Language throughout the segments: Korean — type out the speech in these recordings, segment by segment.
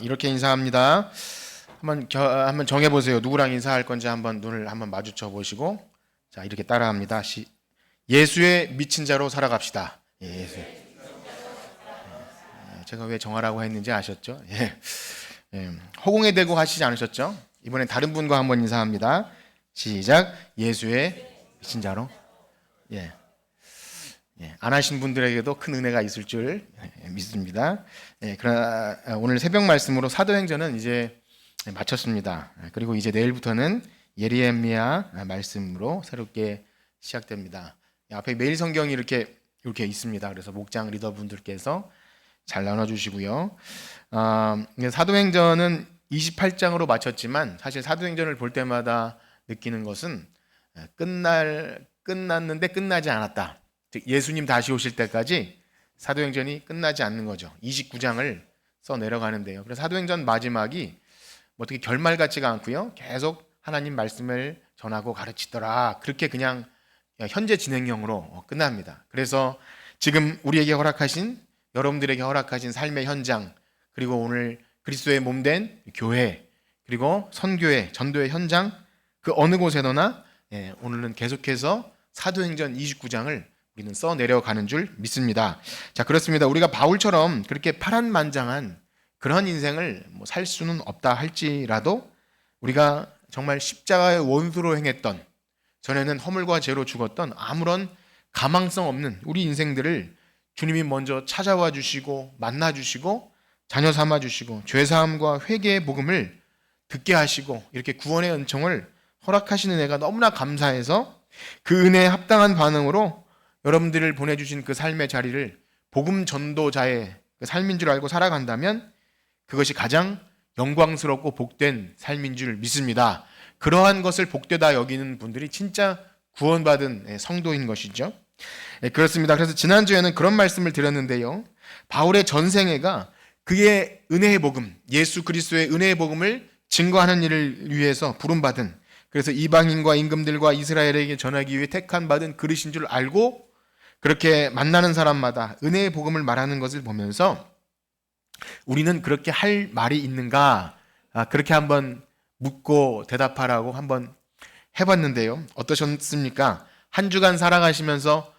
이렇게 인사합니다. 한번 정해 보세요. 누구랑 인사할 건지 눈을 마주쳐 보시고, 자, 이렇게 따라합니다. 예수의 미친 자로 살아갑시다. 예수. 제가 왜 정하라고 했는지 아셨죠? 예. 허공에 대고 하시지 않으셨죠? 이번엔 다른 분과 한번 인사합니다. 시작. 예수의 미친 자로. 예. 안 하신 분들에게도 큰 은혜가 있을 줄 믿습니다. 그러나 오늘 새벽 말씀으로 사도행전은 이제 마쳤습니다. 그리고 이제 내일부터는 예레미야 말씀으로 새롭게 시작됩니다. 앞에 매일 성경이 이렇게 있습니다. 그래서 목장 리더분들께서 잘 나눠주시고요. 사도행전은 28장으로 마쳤지만 사실 사도행전을 볼 때마다 느끼는 것은 끝났는데 끝나지 않았다. 즉 예수님 다시 오실 때까지 사도행전이 끝나지 않는 거죠. 29장을 써 내려가는데요. 그래서 사도행전 마지막이 어떻게 결말 같지가 않고요. 계속 하나님 말씀을 전하고 가르치더라. 그렇게 그냥 현재 진행형으로 끝납니다. 그래서 지금 우리에게 허락하신, 여러분들에게 허락하신 삶의 현장, 그리고 오늘 그리스도의 몸된 교회, 그리고 선교회, 전도의 현장, 그 어느 곳에나 오늘은 계속해서 사도행전 29장을 우리는 써 내려가는 줄 믿습니다. 자, 그렇습니다. 우리가 바울처럼 그렇게 파란만장한 그런 인생을 살 수는 없다 할지라도 우리가 정말 십자가의 원수로 행했던, 전에는 허물과 죄로 죽었던 아무런 가망성 없는 우리 인생들을 주님이 먼저 찾아와 주시고 만나 주시고 자녀 삼아 주시고 죄사함과 회개의 복음을 듣게 하시고 이렇게 구원의 은총을 허락하시는 은혜가 너무나 감사해서 그 은혜에 합당한 반응으로 여러분들을 보내주신 그 삶의 자리를 복음 전도자의 그 삶인 줄 알고 살아간다면 그것이 가장 영광스럽고 복된 삶인 줄 믿습니다. 그러한 것을 복되다 여기는 분들이 진짜 구원받은 성도인 것이죠. 그렇습니다. 그래서 지난주에는 그런 말씀을 드렸는데요. 바울의 전생애가 그의 은혜의 복음, 예수 그리스도의 은혜의 복음을 증거하는 일을 위해서 부름받은, 그래서 이방인과 임금들과 이스라엘에게 전하기 위해 택한 받은 그릇인 줄 알고 그렇게 만나는 사람마다 은혜의 복음을 말하는 것을 보면서 우리는 그렇게 할 말이 있는가? 그렇게 한번 묻고 대답하라고 한번 해봤는데요. 어떠셨습니까? 한 주간 살아가시면서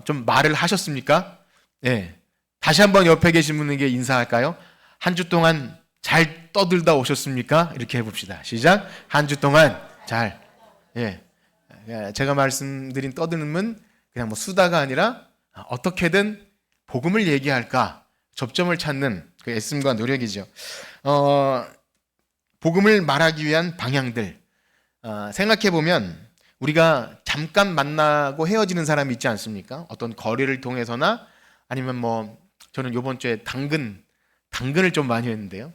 좀 말을 하셨습니까? 네. 다시 한번 옆에 계신 분에게 인사할까요? 한 주 동안 잘 떠들다 오셨습니까? 이렇게 해봅시다. 시작. 한 주 동안 잘. 예. 제가 말씀드린 떠드는 그냥 수다가 아니라 어떻게든 복음을 얘기할까 접점을 찾는 그 애씀과 노력이죠. 복음을 말하기 위한 방향들 생각해 보면 우리가 잠깐 만나고 헤어지는 사람이 있지 않습니까? 어떤 거리를 통해서나 아니면 저는 이번 주에 당근을 좀 많이 했는데요.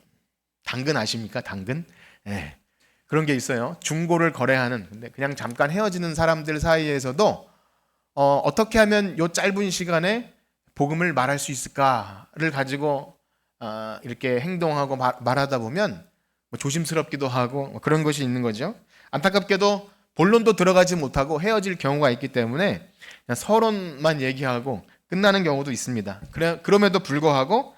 당근 아십니까? 당근? 네. 그런 게 있어요. 중고를 거래하는, 근데 그냥 잠깐 헤어지는 사람들 사이에서도 어떻게 하면 이 짧은 시간에 복음을 말할 수 있을까를 가지고 이렇게 행동하고 말하다 보면 조심스럽기도 하고 그런 것이 있는 거죠. 안타깝게도 본론도 들어가지 못하고 헤어질 경우가 있기 때문에 그냥 서론만 얘기하고 끝나는 경우도 있습니다. 그럼에도 불구하고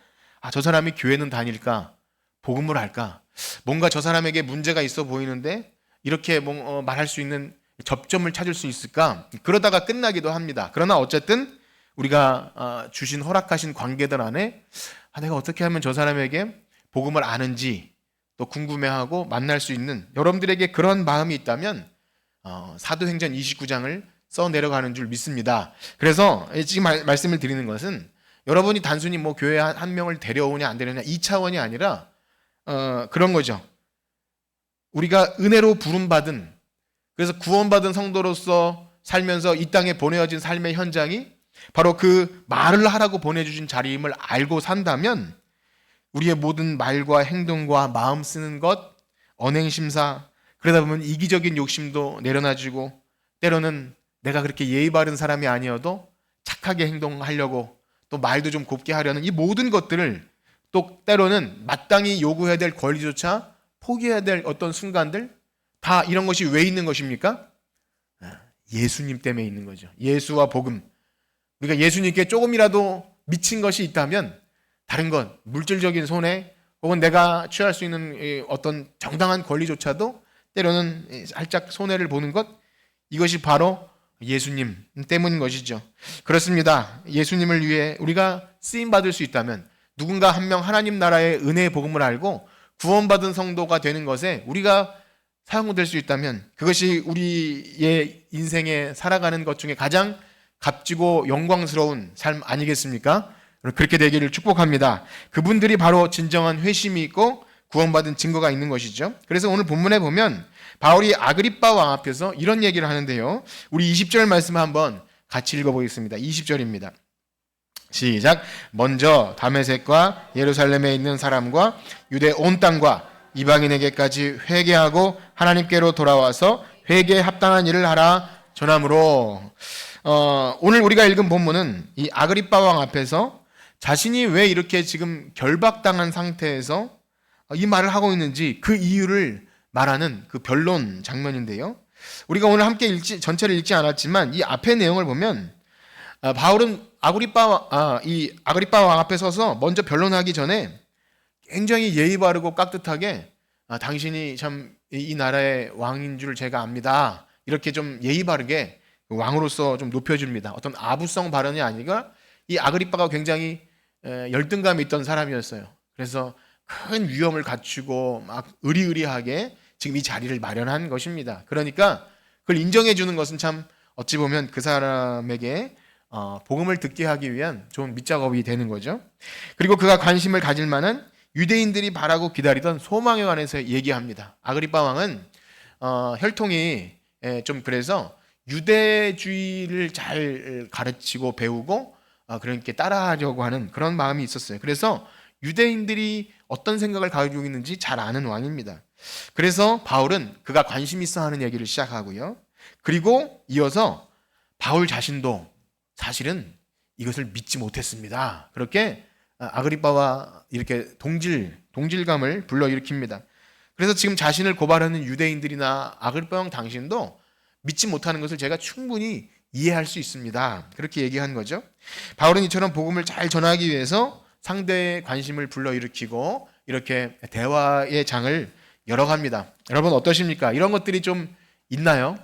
저 사람이 교회는 다닐까? 복음을 할까? 뭔가 저 사람에게 문제가 있어 보이는데 이렇게 말할 수 있는 접점을 찾을 수 있을까? 그러다가 끝나기도 합니다. 그러나 어쨌든 우리가 주신 허락하신 관계들 안에 내가 어떻게 하면 저 사람에게 복음을 아는지 또 궁금해하고 만날 수 있는 여러분들에게 그런 마음이 있다면 사도행전 29장을 써 내려가는 줄 믿습니다. 그래서 지금 말씀을 드리는 것은 여러분이 단순히 교회 한 명을 데려오냐 안 데려오냐 이 차원이 아니라 그런 거죠. 우리가 은혜로 부름받은, 그래서 구원받은 성도로서 살면서 이 땅에 보내어진 삶의 현장이 바로 그 말을 하라고 보내주신 자리임을 알고 산다면 우리의 모든 말과 행동과 마음 쓰는 것, 언행심사, 그러다 보면 이기적인 욕심도 내려놔주고 때로는 내가 그렇게 예의 바른 사람이 아니어도 착하게 행동하려고 또 말도 좀 곱게 하려는 이 모든 것들을 또 때로는 마땅히 요구해야 될 권리조차 포기해야 될 어떤 순간들, 다 이런 것이 왜 있는 것입니까? 예수님 때문에 있는 거죠. 예수와 복음. 우리가 예수님께 조금이라도 미친 것이 있다면 다른 것, 물질적인 손해 혹은 내가 취할 수 있는 어떤 정당한 권리조차도 때로는 살짝 손해를 보는 것, 이것이 바로 예수님 때문인 것이죠. 그렇습니다. 예수님을 위해 우리가 쓰임받을 수 있다면, 누군가 한 명 하나님 나라의 은혜의 복음을 알고 구원받은 성도가 되는 것에 우리가 사용될 수 있다면, 그것이 우리의 인생에 살아가는 것 중에 가장 값지고 영광스러운 삶 아니겠습니까? 그렇게 되기를 축복합니다. 그분들이 바로 진정한 회심이 있고 구원받은 증거가 있는 것이죠. 그래서 오늘 본문에 보면 바울이 아그리빠 왕 앞에서 이런 얘기를 하는데요. 우리 20절 말씀 한번 같이 읽어보겠습니다. 20절입니다. 시작. 먼저 다메섹과 예루살렘에 있는 사람과 유대 온 땅과 이방인에게까지 회개하고 하나님께로 돌아와서 회개에 합당한 일을 하라 전함으로. 오늘 우리가 읽은 본문은 이 아그리빠 왕 앞에서 자신이 왜 이렇게 지금 결박당한 상태에서 이 말을 하고 있는지 그 이유를 말하는 그 변론 장면인데요. 우리가 오늘 함께 전체를 읽지 않았지만 이 앞의 내용을 보면 바울은 이 아그리빠 왕 앞에 서서 먼저 변론하기 전에 굉장히 예의 바르고 깍듯하게 당신이 참 이 나라의 왕인 줄 제가 압니다. 이렇게 좀 예의 바르게 왕으로서 좀 높여줍니다. 어떤 아부성 발언이 아니라 이 아그리빠가 굉장히 열등감이 있던 사람이었어요. 그래서 큰 위엄을 갖추고 막 의리의리하게 지금 이 자리를 마련한 것입니다. 그러니까 그걸 인정해 주는 것은 참 어찌 보면 그 사람에게 복음을 듣게 하기 위한 좋은 밑작업이 되는 거죠. 그리고 그가 관심을 가질 만한 유대인들이 바라고 기다리던 소망에 관해서 얘기합니다. 아그리빠 왕은 혈통이 좀 그래서 유대주의를 잘 가르치고 배우고 그렇게 따라하려고 하는 그런 마음이 있었어요. 그래서 유대인들이 어떤 생각을 가지고 있는지 잘 아는 왕입니다. 그래서 바울은 그가 관심 있어 하는 얘기를 시작하고요. 그리고 이어서 바울 자신도 사실은 이것을 믿지 못했습니다. 그렇게 아그리빠와 이렇게 동질감을 불러일으킵니다. 그래서 지금 자신을 고발하는 유대인들이나 아그리빠 왕 당신도 믿지 못하는 것을 제가 충분히 이해할 수 있습니다. 그렇게 얘기한 거죠. 바울은 이처럼 복음을 잘 전하기 위해서 상대의 관심을 불러일으키고 이렇게 대화의 장을 열어갑니다. 여러분 어떠십니까? 이런 것들이 좀 있나요?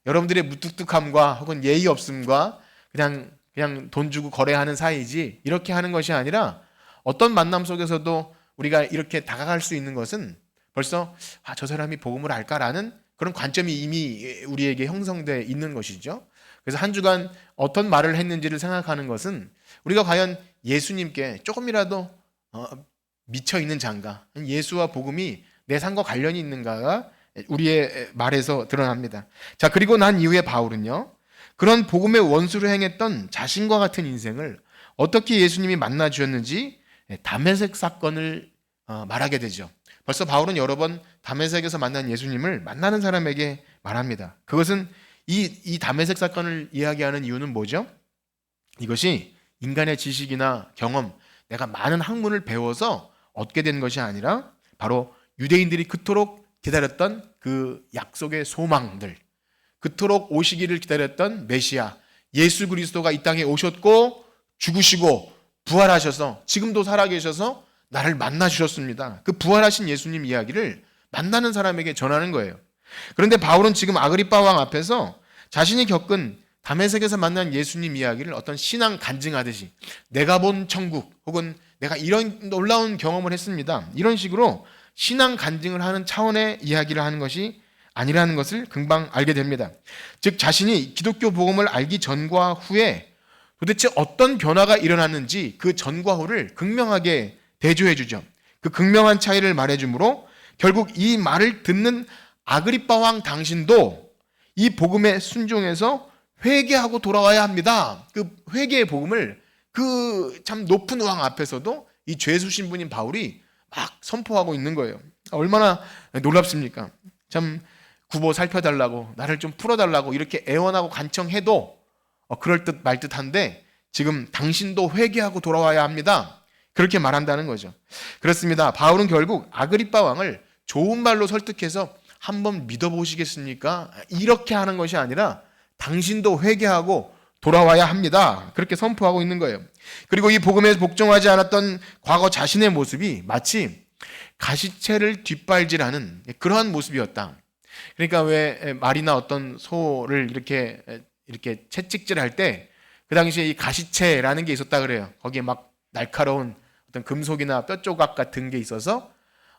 여러분들의 무뚝뚝함과 혹은 예의 없음과 그냥 돈 주고 거래하는 사이지 이렇게 하는 것이 아니라 어떤 만남 속에서도 우리가 이렇게 다가갈 수 있는 것은 벌써 저 사람이 복음을 알까라는 그런 관점이 이미 우리에게 형성되어 있는 것이죠. 그래서 한 주간 어떤 말을 했는지를 생각하는 것은 우리가 과연 예수님께 조금이라도 미쳐 있는 장가, 예수와 복음이 내 삶과 관련이 있는가가 우리의 말에서 드러납니다. 자, 그리고 난 이후에 바울은요, 그런 복음의 원수로 행했던 자신과 같은 인생을 어떻게 예수님이 만나 주셨는지 다메섹 사건을 말하게 되죠. 벌써 바울은 여러 번 다메섹에서 만난 예수님을 만나는 사람에게 말합니다. 그것은 이 다메섹 사건을 이야기하는 이유는 뭐죠? 이것이 인간의 지식이나 경험, 내가 많은 학문을 배워서 얻게 된 것이 아니라 바로 유대인들이 그토록 기다렸던 그 약속의 소망들, 그토록 오시기를 기다렸던 메시아 예수 그리스도가 이 땅에 오셨고 죽으시고 부활하셔서 지금도 살아계셔서 나를 만나 주셨습니다. 그 부활하신 예수님 이야기를 만나는 사람에게 전하는 거예요. 그런데 바울은 지금 아그리빠 왕 앞에서 자신이 겪은 다메섹에서 만난 예수님 이야기를 어떤 신앙 간증하듯이 내가 본 천국 혹은 내가 이런 놀라운 경험을 했습니다. 이런 식으로 신앙 간증을 하는 차원의 이야기를 하는 것이 아니라는 것을 금방 알게 됩니다. 즉 자신이 기독교 복음을 알기 전과 후에 도대체 어떤 변화가 일어났는지 그 전과 후를 극명하게 대조해 주죠. 그 극명한 차이를 말해 주므로 결국 이 말을 듣는 아그리빠 왕 당신도 이 복음에 순종해서 회개하고 돌아와야 합니다. 그 회개의 복음을 그 참 높은 왕 앞에서도 이 죄수 신분인 바울이 막 선포하고 있는 거예요. 얼마나 놀랍습니까? 참 구보 살펴달라고 나를 좀 풀어달라고 이렇게 애원하고 간청해도 그럴 듯 말 듯한데 지금 당신도 회개하고 돌아와야 합니다. 그렇게 말한다는 거죠. 그렇습니다. 바울은 결국 아그리빠 왕을 좋은 말로 설득해서 한번 믿어보시겠습니까? 이렇게 하는 것이 아니라 당신도 회개하고 돌아와야 합니다. 그렇게 선포하고 있는 거예요. 그리고 이 복음에 복종하지 않았던 과거 자신의 모습이 마치 가시채를 뒷발질하는 그러한 모습이었다. 그러니까 왜 말이나 어떤 소를 이렇게 채찍질할 때 그 당시에 이 가시채라는 게 있었다 그래요. 거기에 막 날카로운 어떤 금속이나 뼈 조각 같은 게 있어서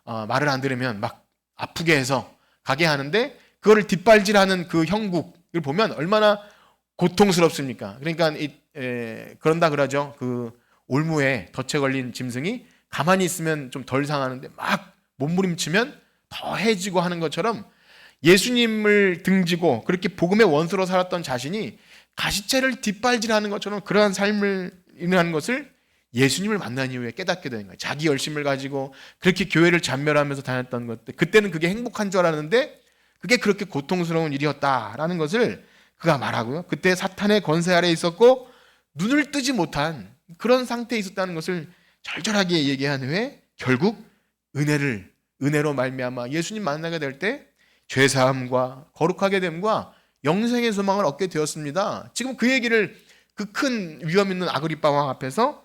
말을 안 들으면 막 아프게 해서 가게 하는데, 그거를 뒷발질하는 그 형국을 보면 얼마나 고통스럽습니까? 그러니까 그런다 그러죠. 그 올무에 덫에 걸린 짐승이 가만히 있으면 좀 덜 상하는데 막 몸부림치면 더 해지고 하는 것처럼, 예수님을 등지고 그렇게 복음의 원수로 살았던 자신이 가시채를 뒷발질하는 것처럼 그러한 삶을 인하는 것을 예수님을 만난 이후에 깨닫게 되는 거예요. 자기 열심을 가지고 그렇게 교회를 잔멸하면서 다녔던 것들, 그때는 그게 행복한 줄 알았는데 그게 그렇게 고통스러운 일이었다라는 것을 그가 말하고요. 그때 사탄의 권세 아래에 있었고 눈을 뜨지 못한 그런 상태에 있었다는 것을 절절하게 얘기한 후에 결국 은혜로 말미암아 예수님 만나게 될 때 죄사함과 거룩하게 됨과 영생의 소망을 얻게 되었습니다. 지금 그 얘기를 그 큰 위험 있는 아그리빠 왕 앞에서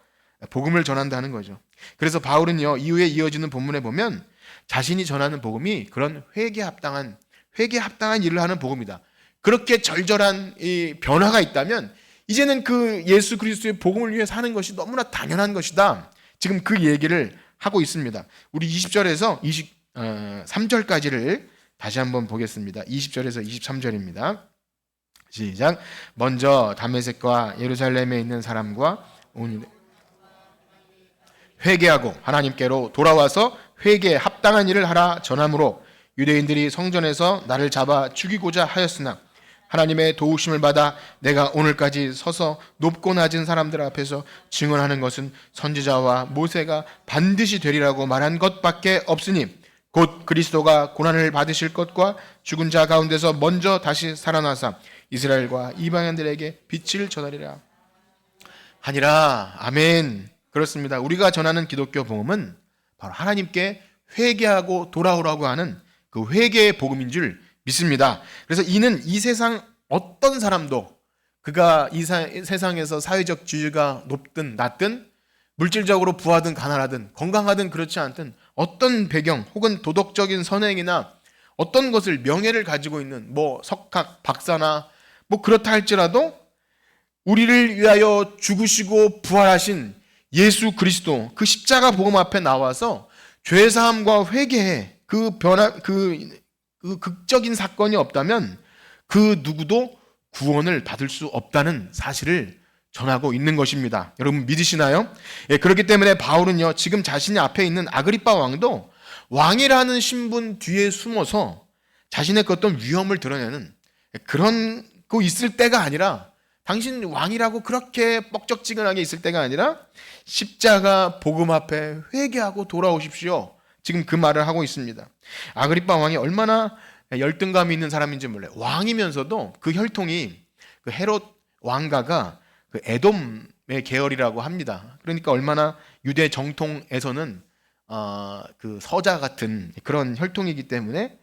복음을 전한다는 거죠. 그래서 바울은요, 이후에 이어지는 본문에 보면 자신이 전하는 복음이 그런 회개에 합당한 일을 하는 복음이다. 그렇게 절절한 이 변화가 있다면 이제는 그 예수 그리스도의 복음을 위해 사는 것이 너무나 당연한 것이다. 지금 그 얘기를 하고 있습니다. 우리 20절에서 23절까지를 다시 한번 보겠습니다. 20절에서 23절입니다. 시작. 먼저 다메섹과 예루살렘에 있는 사람과 온 회개하고 하나님께로 돌아와서 회개에 합당한 일을 하라 전함으로 유대인들이 성전에서 나를 잡아 죽이고자 하였으나 하나님의 도우심을 받아 내가 오늘까지 서서 높고 낮은 사람들 앞에서 증언하는 것은 선지자와 모세가 반드시 되리라고 말한 것밖에 없으니 곧 그리스도가 고난을 받으실 것과 죽은 자 가운데서 먼저 다시 살아나사 이스라엘과 이방인들에게 빛을 전하리라 하니라. 아멘. 그렇습니다. 우리가 전하는 기독교 복음은 바로 하나님께 회개하고 돌아오라고 하는 그 회개의 복음인 줄 믿습니다. 그래서 이는 이 세상 어떤 사람도 그가 이 세상에서 사회적 지위가 높든 낮든 물질적으로 부하든 가난하든 건강하든 그렇지 않든 어떤 배경 혹은 도덕적인 선행이나 어떤 것을 명예를 가지고 있는 뭐 석학 박사나 뭐 그렇다 할지라도 우리를 위하여 죽으시고 부활하신 예수 그리스도 그 십자가 복음 앞에 나와서 죄사함과 회개에 그 극적인 사건이 없다면 그 누구도 구원을 받을 수 없다는 사실을 전하고 있는 것입니다. 여러분 믿으시나요? 예, 그렇기 때문에 바울은요, 지금 자신이 앞에 있는 아그리빠 왕도 왕이라는 신분 뒤에 숨어서 자신의 그 어떤 위험을 드러내는 그런 거 있을 때가 아니라, 당신 왕이라고 그렇게 뻑적지근하게 있을 때가 아니라 십자가 복음 앞에 회개하고 돌아오십시오. 지금 그 말을 하고 있습니다. 아그리빠 왕이 얼마나 열등감이 있는 사람인지 몰라요. 왕이면서도 그 혈통이 그 헤롯 왕가가 그 에돔의 계열이라고 합니다. 그러니까 얼마나 유대 정통에서는 그 서자 같은 그런 혈통이기 때문에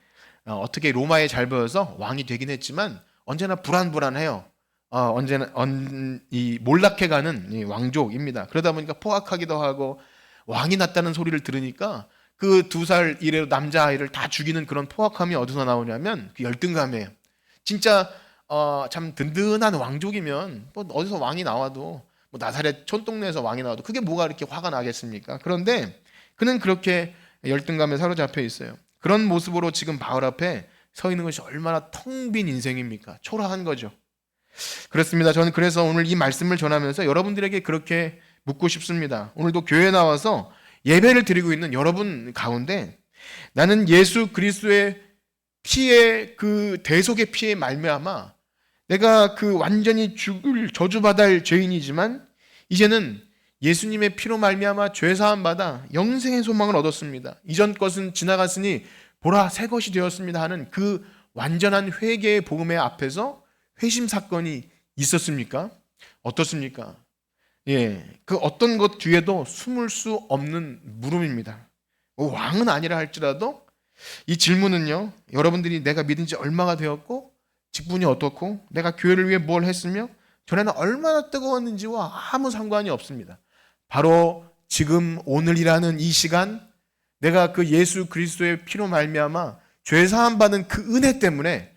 어떻게 로마에 잘 보여서 왕이 되긴 했지만 언제나 불안해요. 언제나 이 몰락해가는 이 왕족입니다. 그러다 보니까 포악하기도 하고 왕이 났다는 소리를 들으니까 그 2살 이래로 남자아이를 다 죽이는 그런 포악함이 어디서 나오냐면 그 열등감이에요. 진짜 참 든든한 왕족이면 뭐 어디서 왕이 나와도 뭐 나사렛 촌동네에서 왕이 나와도 그게 뭐가 이렇게 화가 나겠습니까? 그런데 그는 그렇게 열등감에 사로잡혀 있어요. 그런 모습으로 지금 바울 앞에 서 있는 것이 얼마나 텅 빈 인생입니까? 초라한 거죠. 그렇습니다. 저는 그래서 오늘 이 말씀을 전하면서 여러분들에게 그렇게 묻고 싶습니다. 오늘도 교회에 나와서 예배를 드리고 있는 여러분 가운데 나는 예수 그리스도의 피의 그 대속의 피에 말미암아 내가 그 완전히 죽을 저주받을 죄인이지만 이제는 예수님의 피로 말미암아 죄사함 받아 영생의 소망을 얻었습니다. 이전 것은 지나갔으니 보라 새 것이 되었습니다 하는 그 완전한 회개의 복음의 앞에서 회심 사건이 있었습니까? 어떻습니까? 예, 그 어떤 것 뒤에도 숨을 수 없는 물음입니다. 왕은 아니라 할지라도 이 질문은요, 여러분들이 내가 믿은 지 얼마가 되었고 직분이 어떻고 내가 교회를 위해 뭘 했으며 전에는 얼마나 뜨거웠는지와 아무 상관이 없습니다. 바로 지금 오늘이라는 이 시간 내가 그 예수 그리스도의 피로 말미암아 죄 사함 받은 그 은혜 때문에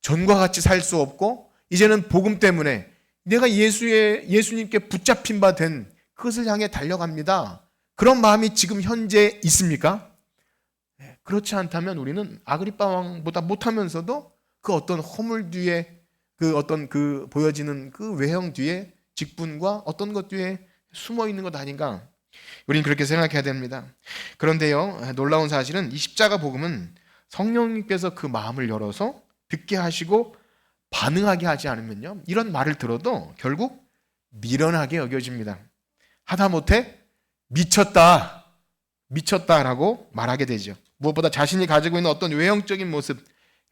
전과 같이 살 수 없고 이제는 복음 때문에 내가 예수님께 붙잡힌 바 된 그것을 향해 달려갑니다. 그런 마음이 지금 현재 있습니까? 그렇지 않다면 우리는 아그리빠 왕보다 못하면서도 그 어떤 허물 뒤에 그 어떤 그 보여지는 그 외형 뒤에 직분과 어떤 것 뒤에 숨어 있는 것 아닌가? 우리는 그렇게 생각해야 됩니다. 그런데요, 놀라운 사실은 이 십자가 복음은 성령님께서 그 마음을 열어서 듣게 하시고 반응하게 하지 않으면요, 이런 말을 들어도 결국 미련하게 여겨집니다. 하다못해 미쳤다라고 말하게 되죠. 무엇보다 자신이 가지고 있는 어떤 외형적인 모습,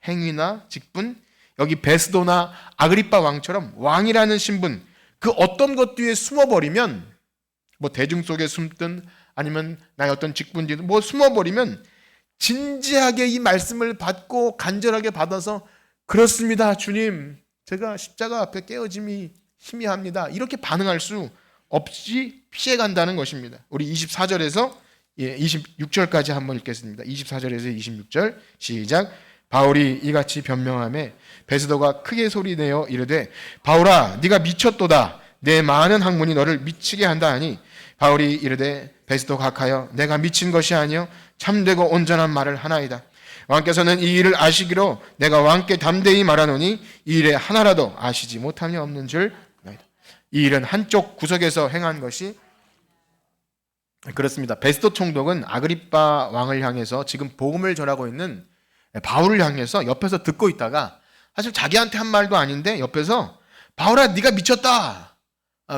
행위나 직분, 여기 베스도나 아그리빠 왕처럼 왕이라는 신분, 그 어떤 것 뒤에 숨어버리면, 뭐 대중 속에 숨든 아니면 나의 어떤 직분이든 뭐 숨어버리면 진지하게 이 말씀을 받고 간절하게 받아서 그렇습니다, 주님, 제가 십자가 앞에 깨어짐이 희미합니다, 이렇게 반응할 수 없이 피해간다는 것입니다. 우리 24절에서 26절까지 한번 읽겠습니다. 24절에서 26절 시작. 바울이 이같이 변명하매 베스도가 크게 소리내어 이르되 바울아 네가 미쳤도다, 내 많은 학문이 너를 미치게 한다 하니 바울이 이르되 베스도 각하여 내가 미친 것이 아니요 참되고 온전한 말을 하나이다. 왕께서는 이 일을 아시기로 내가 왕께 담대히 말하노니 이 일에 하나라도 아시지 못함이 없는 줄 나이다. 이 일은 한쪽 구석에서 행한 것이 그렇습니다. 베스도 총독은 아그리빠 왕을 향해서 지금 복음을 전하고 있는 바울을 향해서 옆에서 듣고 있다가 사실 자기한테 한 말도 아닌데 옆에서 바울아 네가 미쳤다,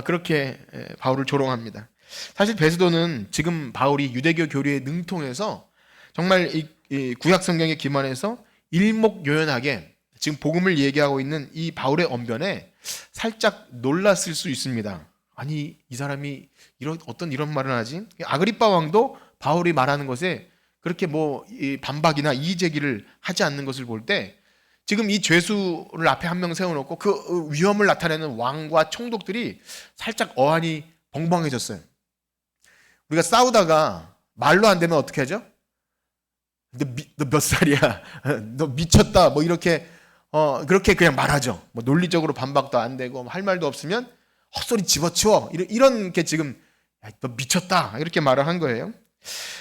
그렇게 바울을 조롱합니다. 사실 베스도는 지금 바울이 유대교 교리에 능통해서 정말 이 구약 성경에 기반해서 일목요연하게 지금 복음을 얘기하고 있는 이 바울의 언변에 살짝 놀랐을 수 있습니다. 아니 이 사람이 이런 말을 하지? 아그리빠 왕도 바울이 말하는 것에 그렇게 뭐 반박이나 이의 제기를 하지 않는 것을 볼 때 지금 이 죄수를 앞에 한 명 세워놓고 그 위험을 나타내는 왕과 총독들이 살짝 어안이 벙벙해졌어요. 우리가 싸우다가 말로 안 되면 어떻게 하죠? 너 몇 살이야? 너 미쳤다? 뭐 이렇게 그렇게 그냥 말하죠. 뭐 논리적으로 반박도 안 되고 할 말도 없으면 헛소리 집어치워, 이런 게 지금 너 미쳤다 이렇게 말을 한 거예요.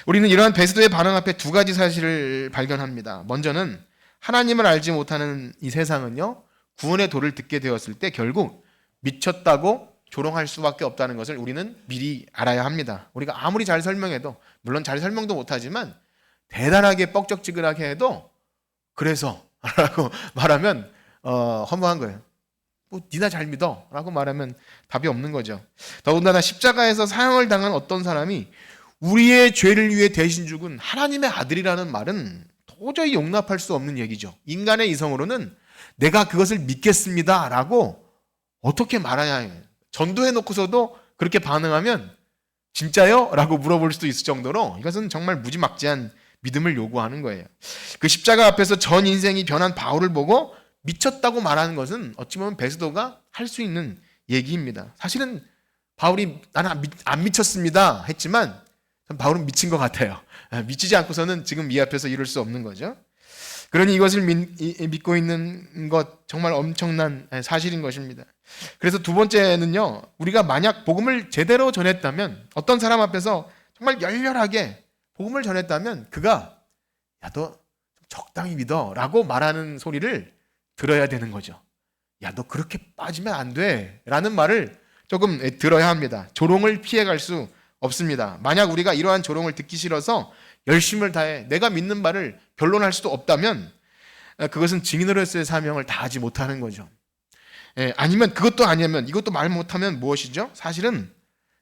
우리는 이러한 베스도의 반응 앞에 두 가지 사실을 발견합니다. 먼저는 하나님을 알지 못하는 이 세상은요, 구원의 도를 듣게 되었을 때 결국 미쳤다고 조롱할 수밖에 없다는 것을 우리는 미리 알아야 합니다. 우리가 아무리 잘 설명해도, 물론 잘 설명도 못하지만 대단하게 뻑적지근하게 해도 그래서 라고 말하면 허무한 거예요. 뭐 니나 잘 믿어 라고 말하면 답이 없는 거죠. 더군다나 십자가에서 사형을 당한 어떤 사람이 우리의 죄를 위해 대신 죽은 하나님의 아들이라는 말은 도저히 용납할 수 없는 얘기죠. 인간의 이성으로는 내가 그것을 믿겠습니다 라고 어떻게 말하냐 해요. 전도해놓고서도 그렇게 반응하면 진짜요? 라고 물어볼 수도 있을 정도로 이것은 정말 무지막지한 믿음을 요구하는 거예요. 그 십자가 앞에서 전 인생이 변한 바울을 보고 미쳤다고 말하는 것은 어찌 보면 베스도가 할 수 있는 얘기입니다. 사실은 바울이 나는 안 미쳤습니다 했지만 바울은 미친 것 같아요. 미치지 않고서는 지금 이 앞에서 이룰 수 없는 거죠. 그러니 이것을 믿고 있는 것 정말 엄청난 사실인 것입니다. 그래서 두 번째는요, 우리가 만약 복음을 제대로 전했다면, 어떤 사람 앞에서 정말 열렬하게 복음을 전했다면 그가 야, 너 적당히 믿어 라고 말하는 소리를 들어야 되는 거죠. 야, 너 그렇게 빠지면 안 돼 라는 말을 조금 들어야 합니다. 조롱을 피해갈 수 없습니다. 만약 우리가 이러한 조롱을 듣기 싫어서 열심을 다해 내가 믿는 바를 변론할 수도 없다면 그것은 증인으로서의 사명을 다하지 못하는 거죠. 아니면 그것도 아니면 이것도 말 못하면 무엇이죠? 사실은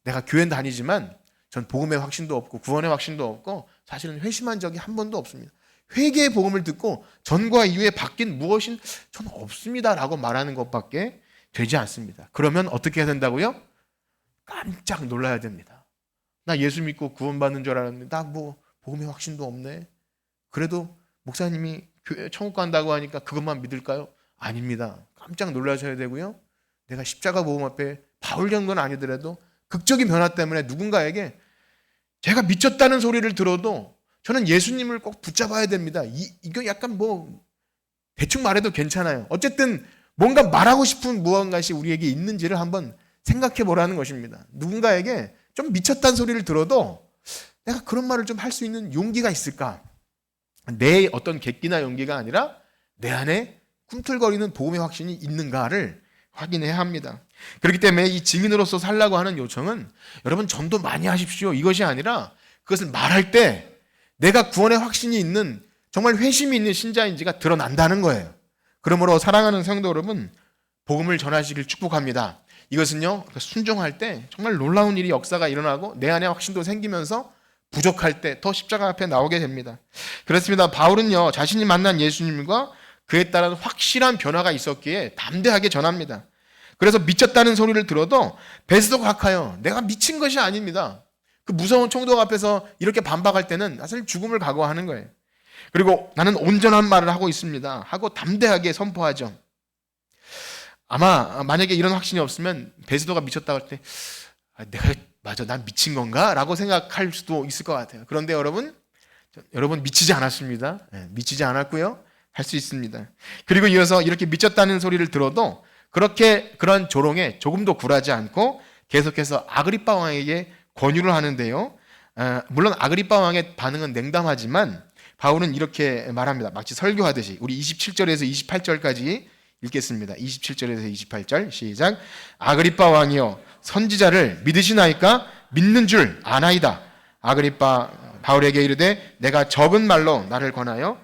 내가 교회는 다니지만 전 복음의 확신도 없고 구원의 확신도 없고 사실은 회심한 적이 한 번도 없습니다. 회개의 복음을 듣고 전과 이후에 바뀐 무엇인 전 없습니다 라고 말하는 것밖에 되지 않습니다. 그러면 어떻게 해야 된다고요? 깜짝 놀라야 됩니다. 나 예수 믿고 구원받는 줄 알았는데 나 뭐 복음의 확신도 없네. 그래도 목사님이 교회 천국 간다고 하니까 그것만 믿을까요? 아닙니다. 깜짝 놀라셔야 되고요. 내가 십자가 복음 앞에 바울 정도는 아니더라도 극적인 변화 때문에 누군가에게 제가 미쳤다는 소리를 들어도 저는 예수님을 꼭 붙잡아야 됩니다. 이거 약간 뭐 대충 말해도 괜찮아요. 어쨌든 뭔가 말하고 싶은 무언가시 우리에게 있는지를 한번 생각해 보라는 것입니다. 누군가에게 좀 미쳤다는 소리를 들어도 내가 그런 말을 좀 할 수 있는 용기가 있을까? 내 어떤 객기나 용기가 아니라 내 안에 꿈틀거리는 복음의 확신이 있는가를 확인해야 합니다. 그렇기 때문에 이 증인으로서 살라고 하는 요청은 여러분 전도 많이 하십시오. 이것이 아니라 그것을 말할 때 내가 구원의 확신이 있는 정말 회심이 있는 신자인지가 드러난다는 거예요. 그러므로 사랑하는 성도 여러분, 복음을 전하시길 축복합니다. 이것은요, 순종할 때 정말 놀라운 일이 역사가 일어나고 내 안에 확신도 생기면서 부족할 때 더 십자가 앞에 나오게 됩니다. 그렇습니다. 바울은요, 자신이 만난 예수님과 그에 따른 확실한 변화가 있었기에 담대하게 전합니다. 그래서 미쳤다는 소리를 들어도 베스도 각하여 내가 미친 것이 아닙니다. 그 무서운 총독 앞에서 이렇게 반박할 때는 사실 죽음을 각오하는 거예요. 그리고 나는 온전한 말을 하고 있습니다 하고 담대하게 선포하죠. 아마 만약에 이런 확신이 없으면 베스도가 미쳤다고 할 때 내가 맞아 난 미친 건가? 라고 생각할 수도 있을 것 같아요. 그런데 여러분 미치지 않았습니다. 미치지 않았고요. 할 수 있습니다. 그리고 이어서 이렇게 미쳤다는 소리를 들어도 그런 조롱에 조금도 굴하지 않고 계속해서 아그리빠 왕에게 권유를 하는데요. 물론 아그리빠 왕의 반응은 냉담하지만 바울은 이렇게 말합니다. 마치 설교하듯이 우리 27절에서 28절까지 읽겠습니다. 27절에서 28절 시작. 아그리빠 왕이여 선지자를 믿으시나이까? 믿는 줄 아나이다. 아그리빠 바울에게 이르되 내가 적은 말로 나를 권하여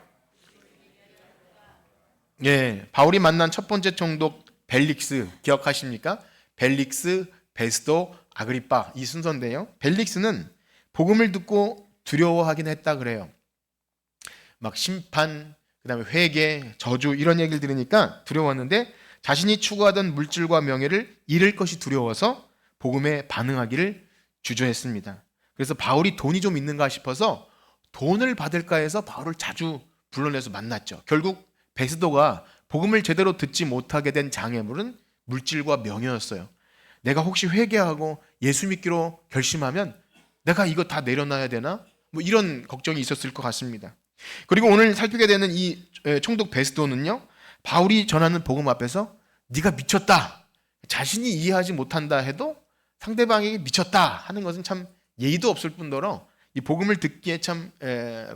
바울이 만난 첫 번째 총독 벨릭스 기억하십니까? 벨릭스, 베스도, 아그리빠 이 순서인데요. 벨릭스는 복음을 듣고 두려워하긴 했다 그래요. 막 심판, 그다음에 회개, 저주 이런 얘기를 들으니까 두려웠는데 자신이 추구하던 물질과 명예를 잃을 것이 두려워서 복음에 반응하기를 주저했습니다. 그래서 바울이 돈이 좀 있는가 싶어서 돈을 받을까 해서 바울을 자주 불러내서 만났죠. 결국 베스도가 복음을 제대로 듣지 못하게 된 장애물은 물질과 명예였어요. 내가 혹시 회개하고 예수 믿기로 결심하면 내가 이거 다 내려놔야 되나? 뭐 이런 걱정이 있었을 것 같습니다. 그리고 오늘 살피게 되는 이 총독 베스도는요, 바울이 전하는 복음 앞에서 네가 미쳤다, 자신이 이해하지 못한다 해도 상대방에게 미쳤다 하는 것은 참 예의도 없을 뿐더러 이 복음을 듣기에 참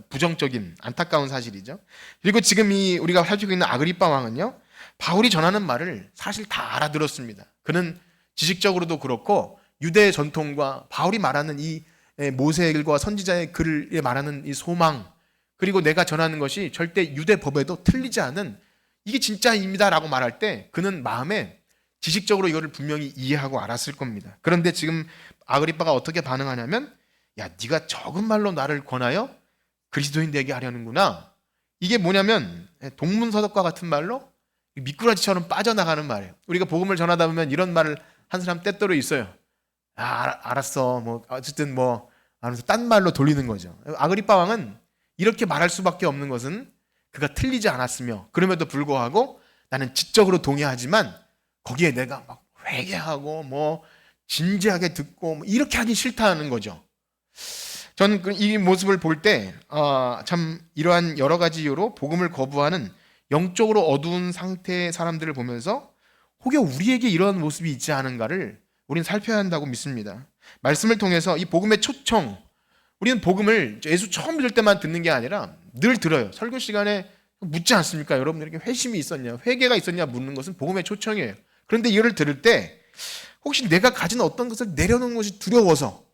부정적인 안타까운 사실이죠. 그리고 지금 이 우리가 살피고 있는 아그리빠 왕은요, 바울이 전하는 말을 사실 다 알아들었습니다. 그는 지식적으로도 그렇고 유대 전통과 바울이 말하는 이 모세일과 선지자의 글에 말하는 이 소망, 그리고 내가 전하는 것이 절대 유대 법에도 틀리지 않은 이게 진짜입니다라고 말할 때 그는 마음에 지식적으로 이거를 분명히 이해하고 알았을 겁니다. 그런데 지금 아그리빠가 어떻게 반응하냐면 야, 네가 적은 말로 나를 권하여 그리스도인 되게 하려는구나. 이게 뭐냐면 동문서답과 같은 말로 미꾸라지처럼 빠져나가는 말이에요. 우리가 복음을 전하다 보면 이런 말을 한 사람 때때로 있어요. 알았어. 뭐 어쨌든 뭐 하면서 딴 말로 돌리는 거죠. 아그리빠 왕은 이렇게 말할 수밖에 없는 것은 그가 틀리지 않았으며 그럼에도 불구하고 나는 지적으로 동의하지만 거기에 내가 막 회개하고 뭐 진지하게 듣고 뭐 이렇게 하기 싫다는 거죠. 저는 이 모습을 볼 때 참 이러한 여러 가지 이유로 복음을 거부하는 영적으로 어두운 상태의 사람들을 보면서 혹여 우리에게 이런 모습이 있지 않은가를 우리는 살펴야 한다고 믿습니다. 말씀을 통해서 이 복음의 초청, 우리는 복음을 예수 처음 믿을 때만 듣는 게 아니라 늘 들어요. 설교 시간에 묻지 않습니까? 여러분들에게 회심이 있었냐, 회개가 있었냐 묻는 것은 복음의 초청이에요. 그런데 이를 들을 때 혹시 내가 가진 어떤 것을 내려놓는 것이 두려워서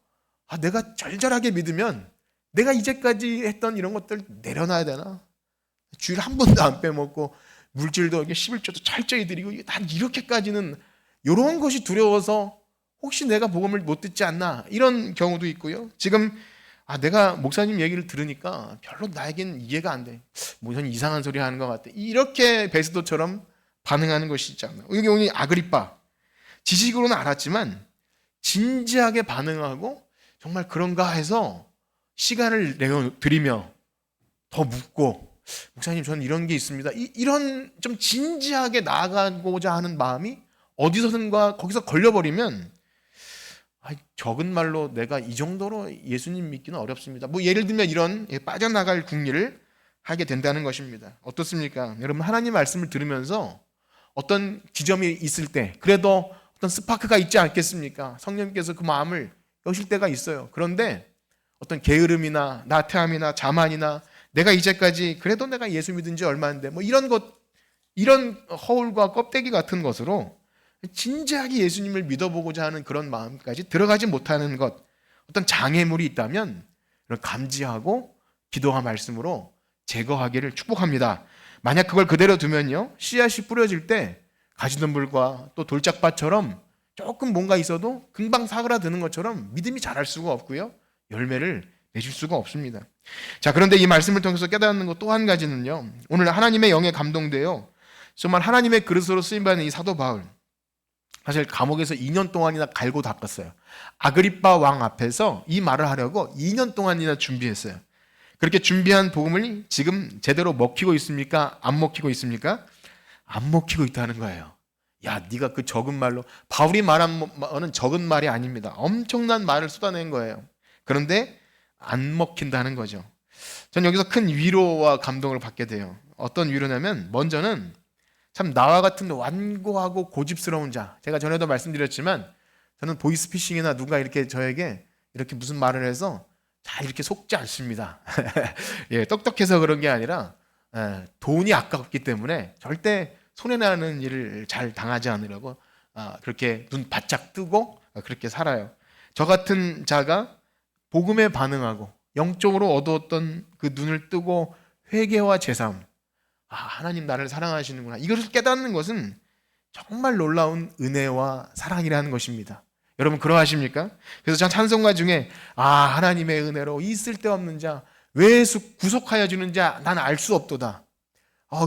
내가 절절하게 믿으면 내가 이제까지 했던 이런 것들 내려놔야 되나? 주일 한 번도 안 빼먹고 물질도 11조도 철저히 드리고 난 이렇게까지는 이런 것이 두려워서 혹시 내가 복음을 못 듣지 않나? 이런 경우도 있고요. 지금 내가 목사님 얘기를 들으니까 별로 나에겐 이해가 안 돼. 목사님 이상한 소리 하는 것 같아. 이렇게 베스도처럼 반응하는 것이 있잖아요. 여기 오늘 아그리빠. 지식으로는 알았지만 진지하게 반응하고 정말 그런가 해서 시간을 내어드리며 더 묻고 목사님 저는 이런 게 있습니다. 이런 좀 진지하게 나아가고자 하는 마음이 어디서든가 거기서 걸려버리면 적은 말로 내가 이 정도로 예수님 믿기는 어렵습니다. 뭐 예를 들면 이런 빠져나갈 궁리를 하게 된다는 것입니다. 어떻습니까? 여러분, 하나님 말씀을 들으면서 어떤 지점이 있을 때 그래도 어떤 스파크가 있지 않겠습니까? 성령님께서 그 마음을 여실 때가 있어요. 그런데 어떤 게으름이나 나태함이나 자만이나 내가 이제까지 그래도 내가 예수 믿은 지 얼마인데 뭐 이런 허울과 껍데기 같은 것으로 진지하게 예수님을 믿어보고자 하는 그런 마음까지 들어가지 못하는 것, 어떤 장애물이 있다면 감지하고 기도와 말씀으로 제거하기를 축복합니다. 만약 그걸 그대로 두면요, 씨앗이 뿌려질 때 가시덤불과 또 돌짝밭처럼 조금 뭔가 있어도 금방 사그라드는 것처럼 믿음이 자랄 수가 없고요, 열매를 맺을 수가 없습니다. 자, 그런데 이 말씀을 통해서 깨닫는 것 또 한 가지는요, 오늘 하나님의 영에 감동되어 정말 하나님의 그릇으로 쓰임받는 이 사도 바울, 사실 감옥에서 2년 동안이나 갈고 닦았어요. 아그리빠 왕 앞에서 이 말을 하려고 2년 동안이나 준비했어요. 그렇게 준비한 복음을 지금 제대로 먹히고 있습니까? 안 먹히고 있습니까? 안 먹히고 있다는 거예요. 야, 네가 그 적은 말로, 바울이 말한 말은 적은 말이 아닙니다. 엄청난 말을 쏟아낸 거예요. 그런데 안 먹힌다는 거죠. 전 여기서 큰 위로와 감동을 받게 돼요. 어떤 위로냐면, 먼저는 참 나와 같은 완고하고 고집스러운 자, 제가 전에도 말씀드렸지만 저는 보이스피싱이나 누가 이렇게 저에게 이렇게 무슨 말을 해서 잘 이렇게 속지 않습니다. 예, 똑똑해서 그런 게 아니라 돈이 아깝기 때문에 절대 손해나는 일을 잘 당하지 않으려고 그렇게 눈 바짝 뜨고 그렇게 살아요. 저 같은 자가 복음에 반응하고 영적으로 얻었던 그 눈을 뜨고 회개와 제삼, 하나님 나를 사랑하시는구나, 이것을 깨닫는 것은 정말 놀라운 은혜와 사랑이라는 것입니다. 여러분 그러하십니까? 그래서 전 찬송가 중에 하나님의 은혜로 이 쓸데없는 자 왜 구속하여 주는 자 난 알 수 없도다,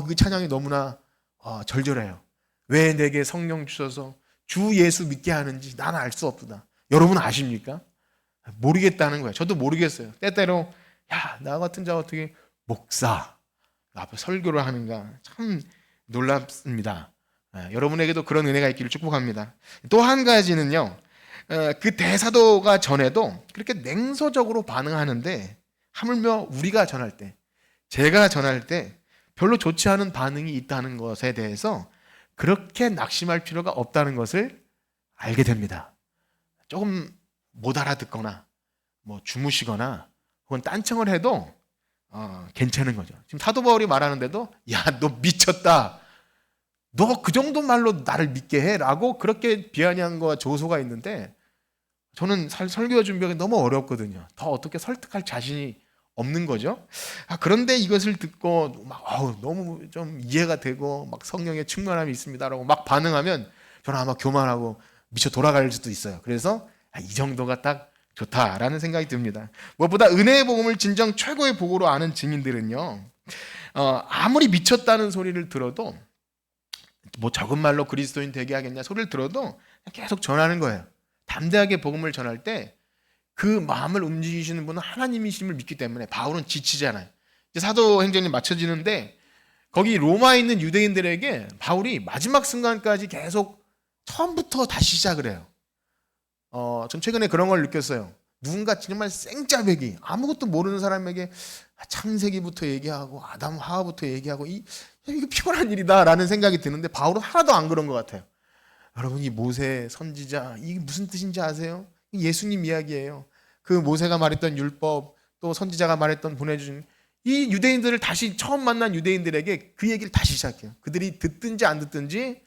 그 찬양이 너무나 절절해요. 왜 내게 성령 주셔서 주 예수 믿게 하는지 난 알 수 없도다. 여러분 아십니까? 모르겠다는 거예요. 저도 모르겠어요. 때때로 나 같은 자 어떻게 목사 앞에 설교를 하는가, 참 놀랍습니다. 여러분에게도 그런 은혜가 있기를 축복합니다. 또 한 가지는요, 그 대사도가 전에도 그렇게 냉소적으로 반응하는데 하물며 우리가 전할 때, 제가 전할 때 별로 좋지 않은 반응이 있다는 것에 대해서 그렇게 낙심할 필요가 없다는 것을 알게 됩니다. 조금 못 알아듣거나 뭐 주무시거나 혹은 딴청을 해도 괜찮은 거죠. 지금 사도 바울이 말하는데도 너 미쳤다, 너 그 정도 말로 나를 믿게 해 라고 그렇게 비아냥과 조소가 있는데, 저는 설교 준비가 너무 어렵거든요. 더 어떻게 설득할 자신이 없는 거죠. 그런데 이것을 듣고 너무 좀 이해가 되고 막 성령의 충만함이 있습니다라고 막 반응하면 저는 아마 교만하고 미쳐 돌아갈 수도 있어요. 그래서 이 정도가 딱 좋다라는 생각이 듭니다. 무엇보다 은혜의 복음을 진정 최고의 복으로 아는 증인들은요, 아무리 미쳤다는 소리를 들어도, 뭐 적은 말로 그리스도인 되게 하겠냐 소리를 들어도 계속 전하는 거예요. 담대하게 복음을 전할 때 그 마음을 움직이시는 분은 하나님이심을 믿기 때문에. 바울은 지치잖아요. 이제 사도행전이 맞춰지는데 거기 로마에 있는 유대인들에게 바울이 마지막 순간까지 계속 처음부터 다시 시작을 해요. 전 최근에 그런 걸 느꼈어요. 누군가 정말 생짜배기, 아무것도 모르는 사람에게 창세기부터 얘기하고 아담 하와부터 얘기하고 이거 피곤한 일이다라는 생각이 드는데 바울은 하나도 안 그런 것 같아요. 여러분, 이 모세 선지자, 이게 무슨 뜻인지 아세요? 예수님 이야기예요. 그 모세가 말했던 율법, 또 선지자가 말했던 보내주신 이 유대인들을 다시 처음 만난 유대인들에게 그 얘기를 다시 시작해요. 그들이 듣든지 안 듣든지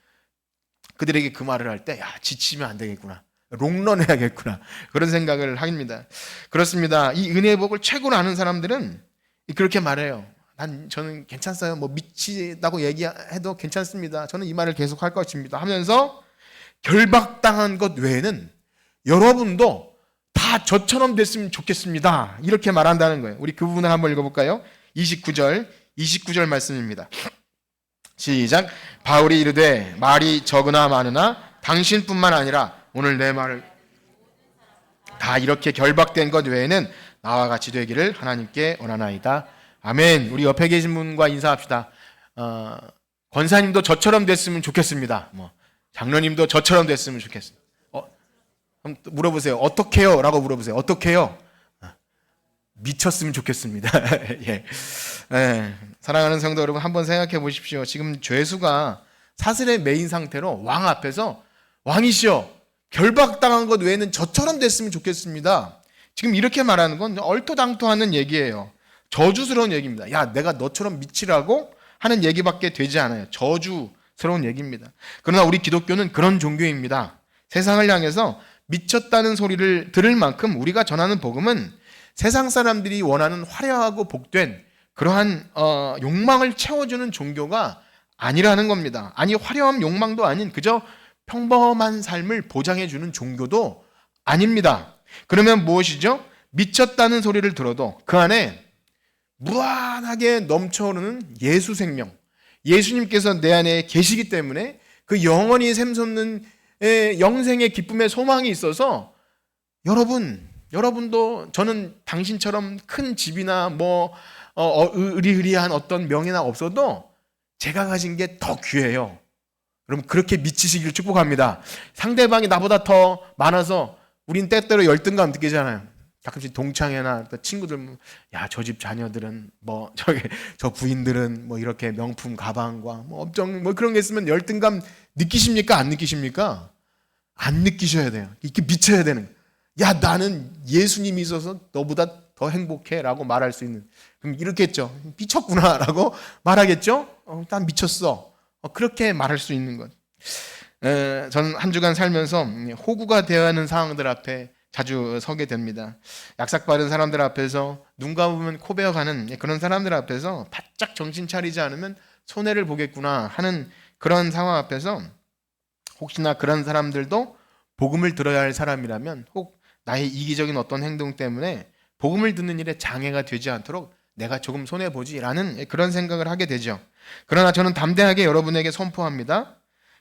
그들에게 그 말을 할 때 지치면 안 되겠구나, 롱런해야겠구나, 그런 생각을 합니다. 그렇습니다. 이 은혜의 복을 최고로 아는 사람들은 그렇게 말해요. 저는 괜찮아요. 뭐 미치다고 얘기해도 괜찮습니다. 저는 이 말을 계속 할 것입니다 하면서 결박당한 것 외에는 여러분도 다 저처럼 됐으면 좋겠습니다, 이렇게 말한다는 거예요. 우리 그 부분을 한번 읽어볼까요? 29절 말씀입니다. 시작. 바울이 이르되 말이 적으나 많으나 당신뿐만 아니라 오늘 내 말을 다 이렇게 결박된 것 외에는 나와 같이 되기를 하나님께 원하나이다. 아멘. 우리 옆에 계신 분과 인사합시다. 권사님도 저처럼 됐으면 좋겠습니다. 장로님도 저처럼 됐으면 좋겠습니다. 한번 물어보세요. 어떻게요? 라고 물어보세요. 어떻게요? 미쳤으면 좋겠습니다. 예. 예. 사랑하는 성도 여러분, 한번 생각해 보십시오. 지금 죄수가 사슬에 매인 상태로 왕 앞에서 왕이시여, 결박당한 것 외에는 저처럼 됐으면 좋겠습니다. 지금 이렇게 말하는 건 얼토당토하는 얘기예요. 저주스러운 얘기입니다. 야, 내가 너처럼 미치라고 하는 얘기밖에 되지 않아요. 저주스러운 얘기입니다. 그러나 우리 기독교는 그런 종교입니다. 세상을 향해서 미쳤다는 소리를 들을 만큼 우리가 전하는 복음은 세상 사람들이 원하는 화려하고 복된 그러한 욕망을 채워주는 종교가 아니라는 겁니다. 아니, 화려한 욕망도 아닌 그저 평범한 삶을 보장해주는 종교도 아닙니다. 그러면 무엇이죠? 미쳤다는 소리를 들어도 그 안에 무한하게 넘쳐오르는 예수 생명, 예수님께서 내 안에 계시기 때문에 그 영원히 샘솟는 영생의 기쁨의 소망이 있어서 여러분도 저는 당신처럼 큰 집이나 의리의리한 어떤 명예나 없어도 제가 가진 게 더 귀해요. 여러분, 그렇게 미치시길 축복합니다. 상대방이 나보다 더 많아서 우린 때때로 열등감 느끼잖아요. 가끔씩 동창회나 친구들, 야, 저 집 자녀들은 저 부인들은 이렇게 명품 가방과 엄청 그런 게 있으면 열등감 느끼십니까? 안 느끼십니까? 안 느끼셔야 돼요. 이렇게 미쳐야 되는 거예요. 야, 나는 예수님이 있어서 너보다 더 행복해라고 말할 수 있는. 그럼 이렇게 했죠. 미쳤구나라고 말하겠죠. 난 미쳤어. 그렇게 말할 수 있는 것. 저는 한 주간 살면서 호구가 되어야 하는 상황들 앞에 자주 서게 됩니다. 약삭빠른 사람들 앞에서 눈 감으면 코 베어가는 그런 사람들 앞에서 바짝 정신 차리지 않으면 손해를 보겠구나 하는 그런 상황 앞에서 혹시나 그런 사람들도 복음을 들어야 할 사람이라면 혹 나의 이기적인 어떤 행동 때문에 복음을 듣는 일에 장애가 되지 않도록 내가 조금 손해보지라는 그런 생각을 하게 되죠. 그러나 저는 담대하게 여러분에게 선포합니다.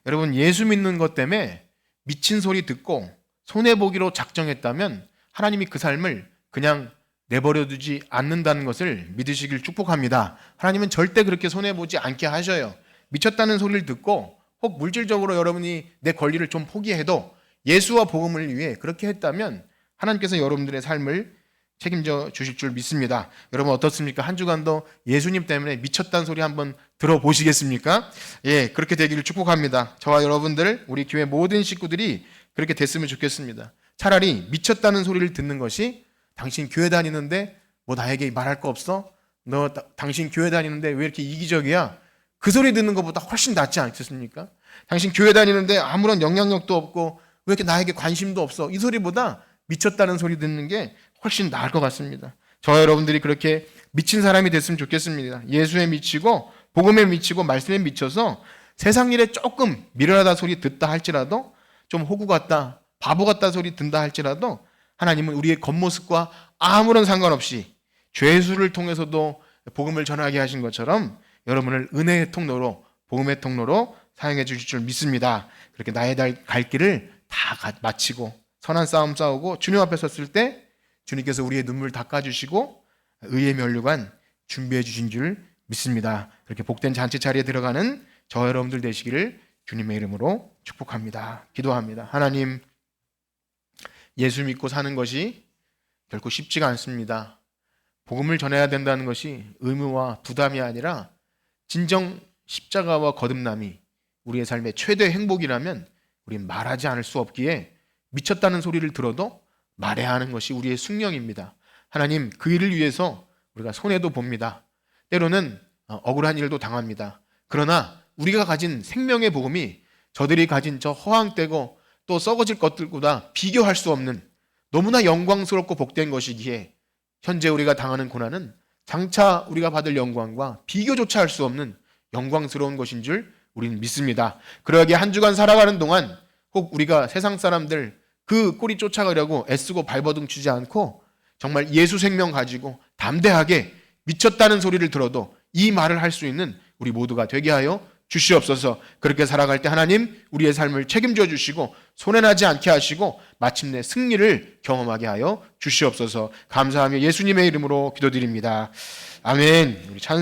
여러분, 예수 믿는 것 때문에 미친 소리 듣고 손해보기로 작정했다면 하나님이 그 삶을 그냥 내버려두지 않는다는 것을 믿으시길 축복합니다. 하나님은 절대 그렇게 손해보지 않게 하셔요. 미쳤다는 소리를 듣고 혹 물질적으로 여러분이 내 권리를 좀 포기해도 예수와 복음을 위해 그렇게 했다면 하나님께서 여러분들의 삶을 책임져 주실 줄 믿습니다. 여러분 어떻습니까? 한 주간도 예수님 때문에 미쳤다는 소리 한번 들어보시겠습니까? 예, 그렇게 되기를 축복합니다. 저와 여러분들, 우리 교회 모든 식구들이 그렇게 됐으면 좋겠습니다. 차라리 미쳤다는 소리를 듣는 것이 당신 교회 다니는데 나에게 말할 거 없어? 당신 교회 다니는데 왜 이렇게 이기적이야? 그 소리 듣는 것보다 훨씬 낫지 않겠습니까? 당신 교회 다니는데 아무런 영향력도 없고 왜 이렇게 나에게 관심도 없어? 이 소리보다 미쳤다는 소리 듣는 게 훨씬 나을 것 같습니다. 저와 여러분들이 그렇게 미친 사람이 됐으면 좋겠습니다. 예수에 미치고 복음에 미치고 말씀에 미쳐서 세상 일에 조금 미련하다 소리 듣다 할지라도 좀 호구 같다, 바보 같다 소리 듣다 할지라도 하나님은 우리의 겉모습과 아무런 상관없이 죄수를 통해서도 복음을 전하게 하신 것처럼 여러분을 은혜의 통로로, 복음의 통로로 사용해 주실 줄 믿습니다. 그렇게 나의 갈 길을 다 마치고 선한 싸움 싸우고 주님 앞에 섰을 때 주님께서 우리의 눈물 닦아주시고 의의 면류관 준비해 주신 줄 믿습니다. 그렇게 복된 잔치 자리에 들어가는 저 여러분들 되시기를 주님의 이름으로 축복합니다. 기도합니다. 하나님, 예수 믿고 사는 것이 결코 쉽지가 않습니다. 복음을 전해야 된다는 것이 의무와 부담이 아니라 진정 십자가와 거듭남이 우리의 삶의 최대 행복이라면 우리는 말하지 않을 수 없기에 미쳤다는 소리를 들어도 말해야 하는 것이 우리의 숙명입니다. 하나님, 그 일을 위해서 우리가 손해도 봅니다. 때로는 억울한 일도 당합니다. 그러나 우리가 가진 생명의 복음이 저들이 가진 저 허황되고 또 썩어질 것들보다 비교할 수 없는 너무나 영광스럽고 복된 것이기에 현재 우리가 당하는 고난은 장차 우리가 받을 영광과 비교조차 할 수 없는 영광스러운 것인 줄 우리는 믿습니다. 그러기에 한 주간 살아가는 동안 혹 우리가 세상 사람들 그 꼬리 쫓아가려고 애쓰고 발버둥 치지 않고 정말 예수 생명 가지고 담대하게 미쳤다는 소리를 들어도 이 말을 할 수 있는 우리 모두가 되게 하여 주시옵소서. 그렇게 살아갈 때 하나님 우리의 삶을 책임져 주시고 손해나지 않게 하시고 마침내 승리를 경험하게 하여 주시옵소서. 감사하며 예수님의 이름으로 기도드립니다. 아멘. 우리 찬